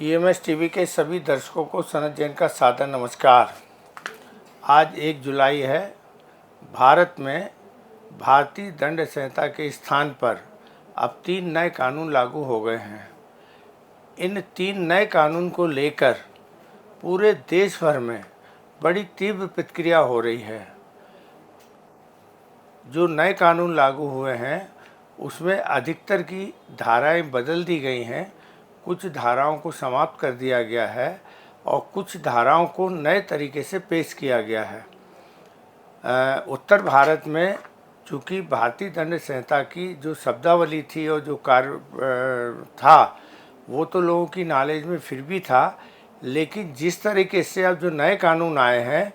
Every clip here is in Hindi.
ईएमएस टीवी के सभी दर्शकों को सनत जैन का सादर नमस्कार। आज 1 जुलाई है। भारत में भारतीय दंड संहिता के स्थान पर अब 3 नए कानून लागू हो गए हैं। इन 3 नए कानून को लेकर पूरे देश भर में बड़ी तीव्र प्रतिक्रिया हो रही है। जो नए कानून लागू हुए हैं उसमें अधिकतर की धाराएं बदल दी गई हैं, कुछ धाराओं को समाप्त कर दिया गया है और कुछ धाराओं को नए तरीके से पेश किया गया है। उत्तर भारत में चूँकि भारतीय दंड संहिता की जो शब्दावली थी और जो कार्य था वो तो लोगों की नॉलेज में फिर भी था, लेकिन जिस तरीके से अब जो नए कानून आए हैं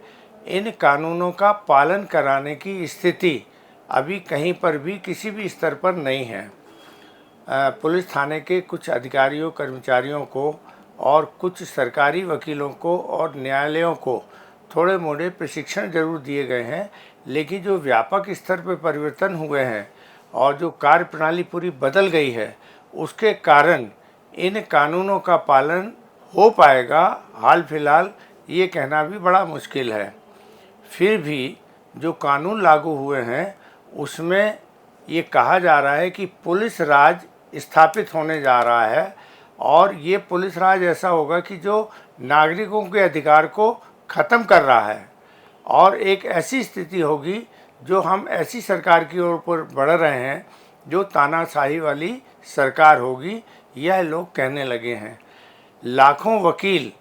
इन कानूनों का पालन कराने की स्थिति अभी कहीं पर भी किसी भी स्तर पर नहीं है। पुलिस थाने के कुछ अधिकारियों कर्मचारियों को और कुछ सरकारी वकीलों को और न्यायालयों को थोड़े मोड़े प्रशिक्षण जरूर दिए गए हैं, लेकिन जो व्यापक स्तर पर परिवर्तन हुए हैं और जो कार्यप्रणाली पूरी बदल गई है उसके कारण इन कानूनों का पालन हो पाएगा हाल फिलहाल ये कहना भी बड़ा मुश्किल है। फिर भी जो कानून लागू हुए हैं उसमें ये कहा जा रहा है कि पुलिस राज स्थापित होने जा रहा है और ये पुलिस राज ऐसा होगा कि जो नागरिकों के अधिकार को ख़त्म कर रहा है और एक ऐसी स्थिति होगी जो हम ऐसी सरकार की ओर पर बढ़ रहे हैं जो तानाशाही वाली सरकार होगी, यह लोग कहने लगे हैं। लाखों वकील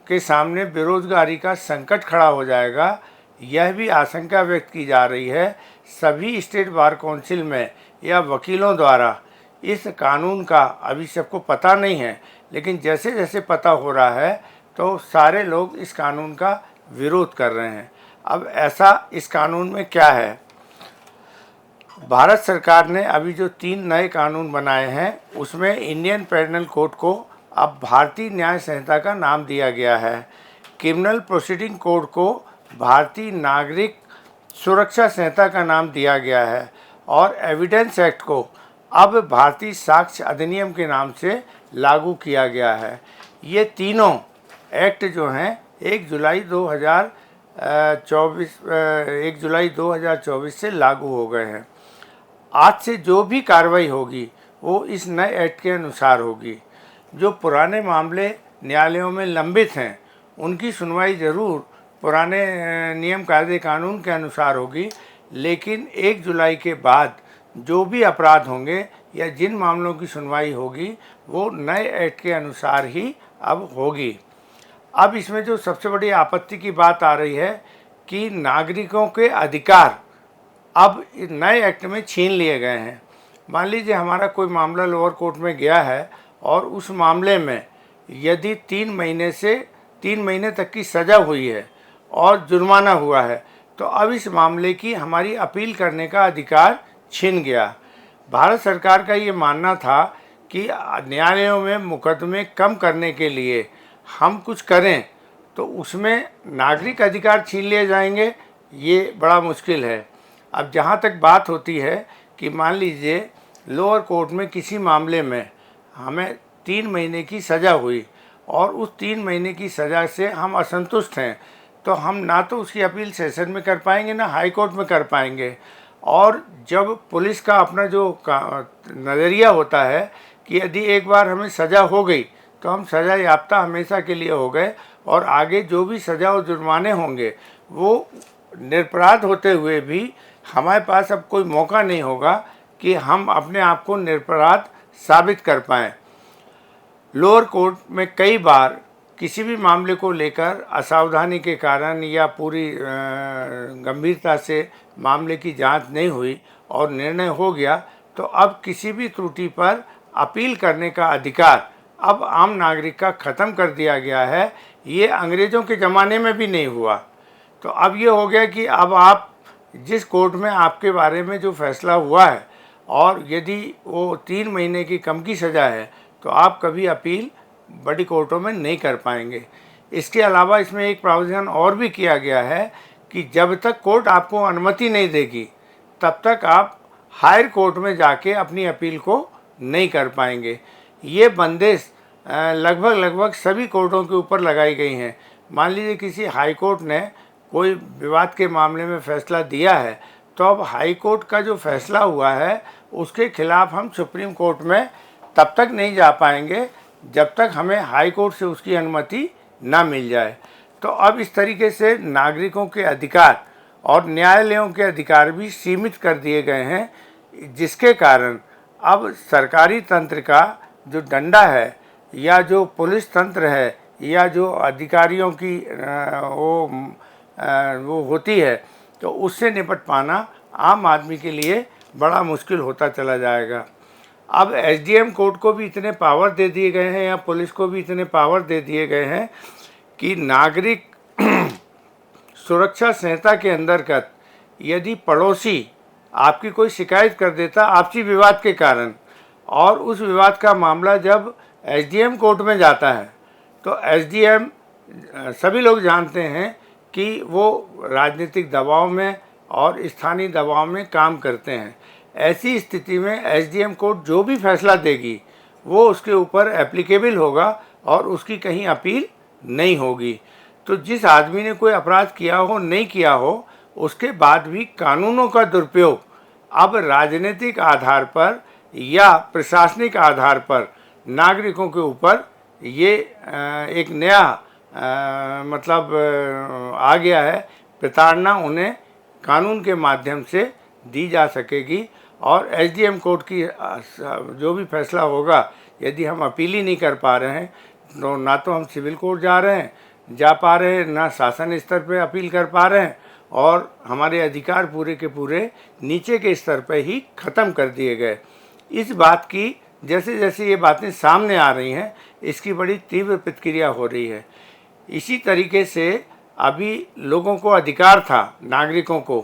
के सामने बेरोजगारी का संकट खड़ा हो जाएगा, यह भी आशंका व्यक्त की जा रही है। सभी स्टेट बार काउंसिल में या वकीलों द्वारा इस कानून का अभी सबको पता नहीं है, लेकिन जैसे जैसे पता हो रहा है तो सारे लोग इस कानून का विरोध कर रहे हैं। अब ऐसा इस कानून में क्या है? भारत सरकार ने अभी जो 3 नए कानून बनाए हैं उसमें इंडियन पेनल कोड को अब भारतीय न्याय संहिता का नाम दिया गया है। क्रिमिनल प्रोसीडिंग कोड को भारतीय नागरिक सुरक्षा संहिता का नाम दिया गया है और एविडेंस एक्ट को अब भारतीय साक्ष्य अधिनियम के नाम से लागू किया गया है। ये तीनों एक्ट जो हैं 1 जुलाई 2024 से लागू हो गए हैं। आज से जो भी कार्रवाई होगी वो इस नए एक्ट के अनुसार होगी। जो पुराने मामले न्यायालयों में लंबित हैं उनकी सुनवाई ज़रूर पुराने नियम कायदे कानून के अनुसार होगी, लेकिन 1 जुलाई के बाद जो भी अपराध होंगे या जिन मामलों की सुनवाई होगी वो नए एक्ट के अनुसार ही अब होगी। अब इसमें जो सबसे बड़ी आपत्ति की बात आ रही है कि नागरिकों के अधिकार अब नए एक्ट में छीन लिए गए हैं। मान लीजिए हमारा कोई मामला लोअर कोर्ट में गया है और उस मामले में यदि 3 महीने तक की सज़ा हुई है और जुर्माना हुआ है तो अब इस मामले की हमारी अपील करने का अधिकार छिन गया। भारत सरकार का ये मानना था कि न्यायालयों में मुकदमे कम करने के लिए हम कुछ करें तो उसमें नागरिक अधिकार छीन लिए जाएंगे, ये बड़ा मुश्किल है। अब जहाँ तक बात होती है कि मान लीजिए लोअर कोर्ट में किसी मामले में हमें 3 महीने की सज़ा हुई और उस 3 महीने की सज़ा से हम असंतुष्ट हैं तो हम ना तो उसकी अपील सेशन में कर पाएंगे ना हाई कोर्ट में कर पाएंगे। और जब पुलिस का अपना जो नज़रिया होता है कि यदि एक बार हमें सज़ा हो गई तो हम सज़ा याफ्ता हमेशा के लिए हो गए और आगे जो भी सज़ा और जुर्माने होंगे वो निरपराध होते हुए भी हमारे पास अब कोई मौका नहीं होगा कि हम अपने आप को निरपराध साबित कर पाएँ। लोअर कोर्ट में कई बार किसी भी मामले को लेकर असावधानी के कारण या पूरी गंभीरता से मामले की जांच नहीं हुई और निर्णय हो गया तो अब किसी भी त्रुटि पर अपील करने का अधिकार अब आम नागरिक का ख़त्म कर दिया गया है। ये अंग्रेज़ों के ज़माने में भी नहीं हुआ। तो अब ये हो गया कि अब आप जिस कोर्ट में आपके बारे में जो फैसला हुआ है और यदि वो 3 महीने की कम की सज़ा है तो आप कभी अपील बड़ी कोर्टों में नहीं कर पाएंगे। इसके अलावा इसमें एक प्रावधान और भी किया गया है कि जब तक कोर्ट आपको अनुमति नहीं देगी तब तक आप हायर कोर्ट में जाके अपनी अपील को नहीं कर पाएंगे। ये बंदिश लगभग सभी कोर्टों के ऊपर लगाई गई हैं। मान लीजिए किसी हाई कोर्ट ने कोई विवाद के मामले में फैसला दिया है, तो अब हाई कोर्ट का जो फैसला हुआ है उसके खिलाफ हम सुप्रीम कोर्ट में तब तक नहीं जा पाएंगे जब तक हमें हाई कोर्ट से उसकी अनुमति ना मिल जाए। तो अब इस तरीके से नागरिकों के अधिकार और न्यायालयों के अधिकार भी सीमित कर दिए गए हैं, जिसके कारण अब सरकारी तंत्र का जो डंडा है या जो पुलिस तंत्र है या जो अधिकारियों की वो होती है, तो उससे निपट पाना आम आदमी के लिए बड़ा मुश्किल होता चला जाएगा। अब एसडीएम कोर्ट को भी इतने पावर दे दिए गए हैं या पुलिस को भी इतने पावर दे दिए गए हैं कि नागरिक सुरक्षा संहिता के अंतर्गत यदि पड़ोसी आपकी कोई शिकायत कर देता आपसी विवाद के कारण, और उस विवाद का मामला जब एसडीएम कोर्ट में जाता है, तो एसडीएम सभी लोग जानते हैं कि वो राजनीतिक दबाव में और स्थानीय दबाव में काम करते हैं। ऐसी स्थिति में एसडीएम कोर्ट जो भी फैसला देगी वो उसके ऊपर एप्लीकेबल होगा और उसकी कहीं अपील नहीं होगी। तो जिस आदमी ने कोई अपराध किया हो नहीं किया हो, उसके बाद भी कानूनों का दुरुपयोग अब राजनीतिक आधार पर या प्रशासनिक आधार पर नागरिकों के ऊपर ये एक नया मतलब आ गया है। प्रताड़ना उन्हें कानून के माध्यम से दी जा सकेगी और एसडीएम कोर्ट की जो भी फैसला होगा, यदि हम अपील ही नहीं कर पा रहे हैं तो ना तो हम सिविल कोर्ट जा पा रहे हैं, ना शासन स्तर पे अपील कर पा रहे हैं, और हमारे अधिकार पूरे के पूरे नीचे के स्तर पर ही ख़त्म कर दिए गए। इस बात की जैसे जैसे ये बातें सामने आ रही हैं, इसकी बड़ी तीव्र प्रतिक्रिया हो रही है। इसी तरीके से अभी लोगों को अधिकार था, नागरिकों को,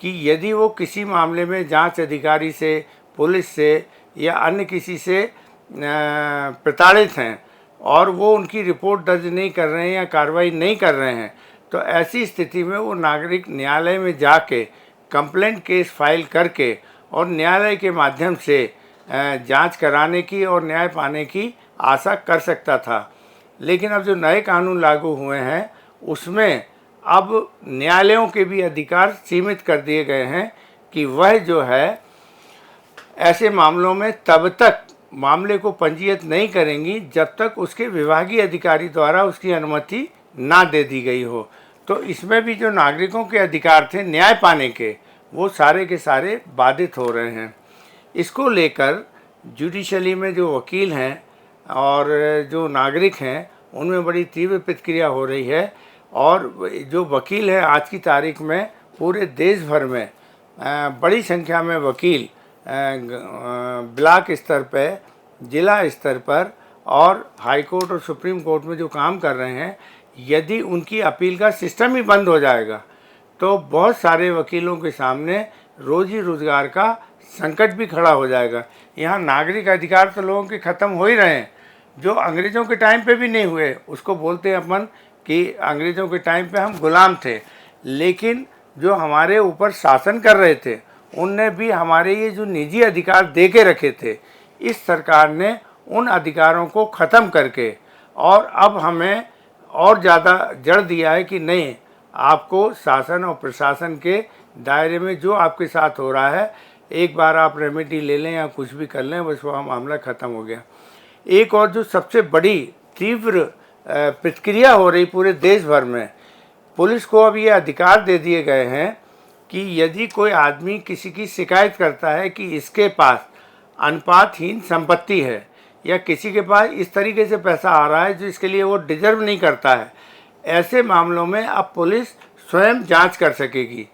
कि यदि वो किसी मामले में जांच अधिकारी से, पुलिस से या अन्य किसी से प्रताड़ित हैं और वो उनकी रिपोर्ट दर्ज नहीं कर रहे हैं या कार्रवाई नहीं कर रहे हैं, तो ऐसी स्थिति में वो नागरिक न्यायालय में जाके कंप्लेंट केस फाइल करके और न्यायालय के माध्यम से जांच कराने की और न्याय पाने की आशा कर सकता था। लेकिन अब जो नए कानून लागू हुए हैं उसमें अब न्यायालयों के भी अधिकार सीमित कर दिए गए हैं कि वह जो है ऐसे मामलों में तब तक मामले को पंजीयत नहीं करेंगी जब तक उसके विभागीय अधिकारी द्वारा उसकी अनुमति ना दे दी गई हो। तो इसमें भी जो नागरिकों के अधिकार थे न्याय पाने के, वो सारे के सारे बाधित हो रहे हैं। इसको लेकर जुडिशरी में जो वकील हैं और जो नागरिक हैं उनमें बड़ी तीव्र प्रतिक्रिया हो रही है। और जो वकील हैं आज की तारीख में पूरे देश भर में बड़ी संख्या में वकील ब्लॉक स्तर पर, जिला स्तर पर और हाई कोर्ट और सुप्रीम कोर्ट में जो काम कर रहे हैं, यदि उनकी अपील का सिस्टम ही बंद हो जाएगा तो बहुत सारे वकीलों के सामने रोजी रोजगार का संकट भी खड़ा हो जाएगा। यहाँ नागरिक अधिकार तो लोगों के ख़त्म हो ही रहे हैं, जो अंग्रेज़ों के टाइम पे भी नहीं हुए। उसको बोलते हैं अपन कि अंग्रेज़ों के टाइम पे हम गुलाम थे, लेकिन जो हमारे ऊपर शासन कर रहे थे उनने भी हमारे ये जो निजी अधिकार दे के रखे थे, इस सरकार ने उन अधिकारों को ख़त्म करके और अब हमें और ज़्यादा जड़ दिया है कि नहीं, आपको शासन और प्रशासन के दायरे में जो आपके साथ हो रहा है, एक बार आप रेमेडी ले लें या कुछ भी कर लें, बस वह मामला ख़त्म हो गया। एक और जो सबसे बड़ी तीव्र प्रतिक्रिया हो रही पूरे देश भर में, पुलिस को अब ये अधिकार दे दिए गए हैं कि यदि कोई आदमी किसी की शिकायत करता है कि इसके पास अनुपातहीन संपत्ति है या किसी के पास इस तरीके से पैसा आ रहा है जो इसके लिए वो डिजर्व नहीं करता है, ऐसे मामलों में अब पुलिस स्वयं जांच कर सकेगी।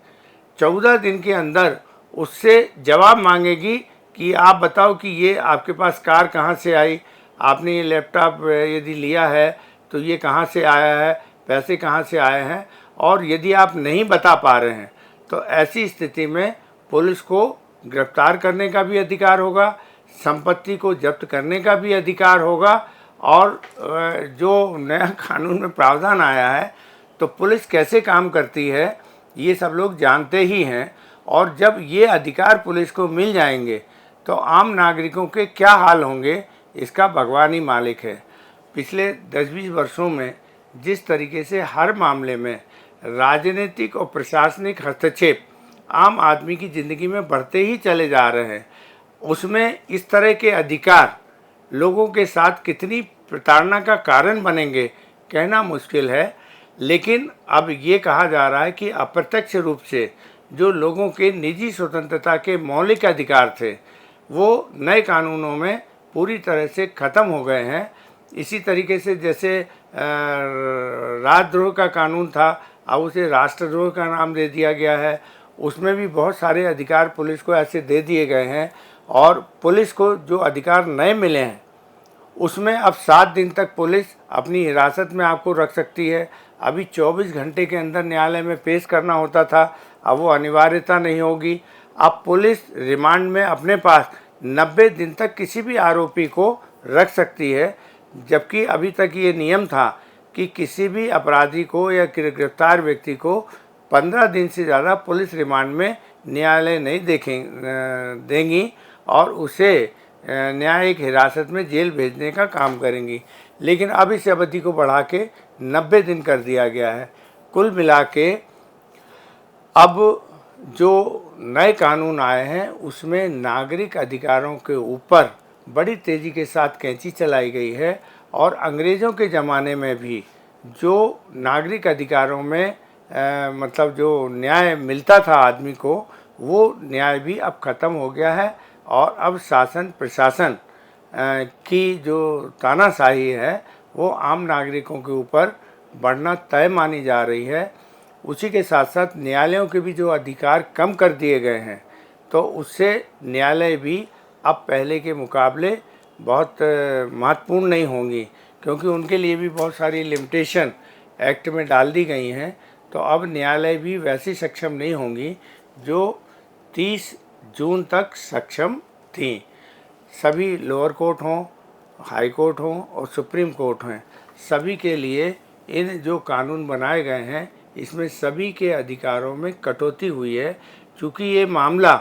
14 दिन के अंदर उससे जवाब मांगेगी कि आप बताओ कि ये आपके पास कार कहाँ से आई, आपने ये लैपटॉप यदि लिया है तो ये कहाँ से आया है, पैसे कहाँ से आए हैं। और यदि आप नहीं बता पा रहे हैं तो ऐसी स्थिति में पुलिस को गिरफ्तार करने का भी अधिकार होगा, संपत्ति को जब्त करने का भी अधिकार होगा। और जो नया कानून में प्रावधान आया है तो पुलिस कैसे काम करती है ये सब लोग जानते ही हैं, और जब ये अधिकार पुलिस को मिल जाएंगे तो आम नागरिकों के क्या हाल होंगे इसका भगवान ही मालिक है। पिछले 10-20 वर्षों में जिस तरीके से हर मामले में राजनीतिक और प्रशासनिक हस्तक्षेप आम आदमी की ज़िंदगी में बढ़ते ही चले जा रहे हैं, उसमें इस तरह के अधिकार लोगों के साथ कितनी प्रताड़ना का कारण बनेंगे कहना मुश्किल है। लेकिन अब ये कहा जा रहा है कि अप्रत्यक्ष रूप से जो लोगों के निजी स्वतंत्रता के मौलिक अधिकार थे वो नए कानूनों में पूरी तरह से ख़त्म हो गए हैं। इसी तरीके से जैसे राजद्रोह का कानून था, अब उसे राष्ट्रद्रोह का नाम दे दिया गया है। उसमें भी बहुत सारे अधिकार पुलिस को ऐसे दे दिए गए हैं और पुलिस को जो अधिकार नए मिले हैं उसमें अब 7 दिन तक पुलिस अपनी हिरासत में आपको रख सकती है। अभी 24 घंटे के अंदर न्यायालय में पेश करना होता था, अब वो अनिवार्यता नहीं होगी। अब पुलिस रिमांड में अपने पास 90 दिन तक किसी भी आरोपी को रख सकती है, जबकि अभी तक ये नियम था कि किसी भी अपराधी को या गिरफ्तार व्यक्ति को 15 दिन से ज़्यादा पुलिस रिमांड में न्यायालय नहीं देंगी और उसे न्यायिक हिरासत में जेल भेजने का काम करेंगी। लेकिन अब इस अवधि को बढ़ा के 90 दिन कर दिया गया है। कुल मिला के अब जो नए कानून आए हैं उसमें नागरिक अधिकारों के ऊपर बड़ी तेज़ी के साथ कैंची चलाई गई है और अंग्रेज़ों के ज़माने में भी जो नागरिक अधिकारों में मतलब जो न्याय मिलता था आदमी को, वो न्याय भी अब ख़त्म हो गया है और अब शासन प्रशासन की जो तानाशाही है वो आम नागरिकों के ऊपर बढ़ना तय मानी जा रही है। उसी के साथ साथ न्यायालयों के भी जो अधिकार कम कर दिए गए हैं, तो उससे न्यायालय भी अब पहले के मुकाबले बहुत महत्वपूर्ण नहीं होंगी, क्योंकि उनके लिए भी बहुत सारी लिमिटेशन एक्ट में डाल दी गई हैं। तो अब न्यायालय भी वैसी सक्षम नहीं होंगी जो 30 जून तक सक्षम थी। सभी लोअर कोर्ट हों, हाई कोर्ट हों और सुप्रीम कोर्ट हों, सभी के लिए इन जो कानून बनाए गए हैं इसमें सभी के अधिकारों में कटौती हुई है। चूँकि ये मामला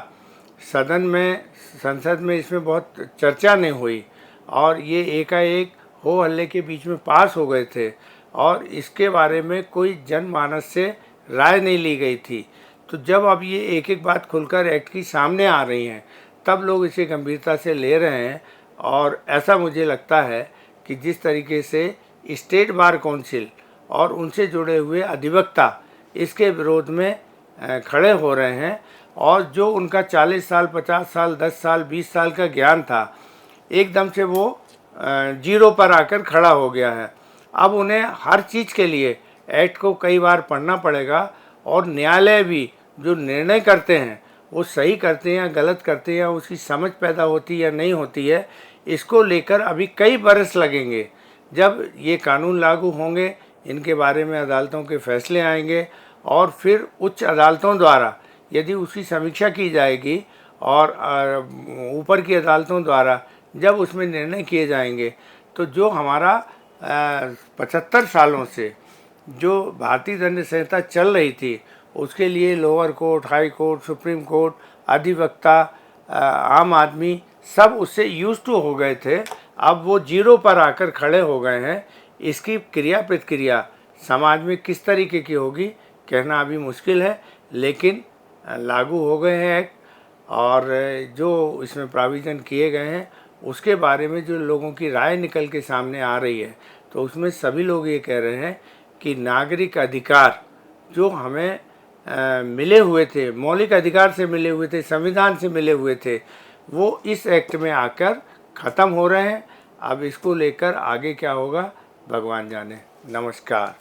संसद में इसमें बहुत चर्चा नहीं हुई और ये एकाएक हो हल्ले के बीच में पास हो गए थे और इसके बारे में कोई जनमानस से राय नहीं ली गई थी। तो जब अब ये एक एक बात खुलकर एक्ट की सामने आ रही हैं, तब लोग इसे गंभीरता से ले रहे हैं। और ऐसा मुझे लगता है कि जिस तरीके से स्टेट बार काउंसिल और उनसे जुड़े हुए अधिवक्ता इसके विरोध में खड़े हो रहे हैं और जो उनका 40 साल, 50 साल, 10 साल, 20 साल का ज्ञान था, एकदम से वो जीरो पर आकर खड़ा हो गया है। अब उन्हें हर चीज़ के लिए एक्ट को कई बार पढ़ना पड़ेगा और न्यायालय भी जो निर्णय करते हैं वो सही करते हैं या गलत करते हैं, या उसकी समझ पैदा होती है या नहीं होती है, इसको लेकर अभी कई बरस लगेंगे। जब ये कानून लागू होंगे, इनके बारे में अदालतों के फैसले आएंगे और फिर उच्च अदालतों द्वारा यदि उसकी समीक्षा की जाएगी और ऊपर की अदालतों द्वारा जब उसमें निर्णय किए जाएंगे, तो जो हमारा 75 सालों से जो भारतीय दंड संहिता चल रही थी उसके लिए lower court, high court, supreme court, अधिवक्ता, आम आदमी सब उससे यूज्ड टू हो गए थे। अब वो जीरो पर आकर खड़े हो गए हैं। इसकी क्रिया प्रतिक्रिया समाज में किस तरीके की होगी कहना अभी मुश्किल है, लेकिन लागू हो गए हैं एक्ट और जो इसमें प्रोविज़न किए गए हैं उसके बारे में जो लोगों की राय निकल के सामने आ रही है, तो उसमें सभी लोग ये कह रहे हैं कि नागरिक अधिकार जो हमें मिले हुए थे, मौलिक अधिकार से मिले हुए थे, संविधान से मिले हुए थे, वो इस एक्ट में आकर ख़त्म हो रहे हैं। अब इसको लेकर आगे क्या होगा भगवान जाने। नमस्कार।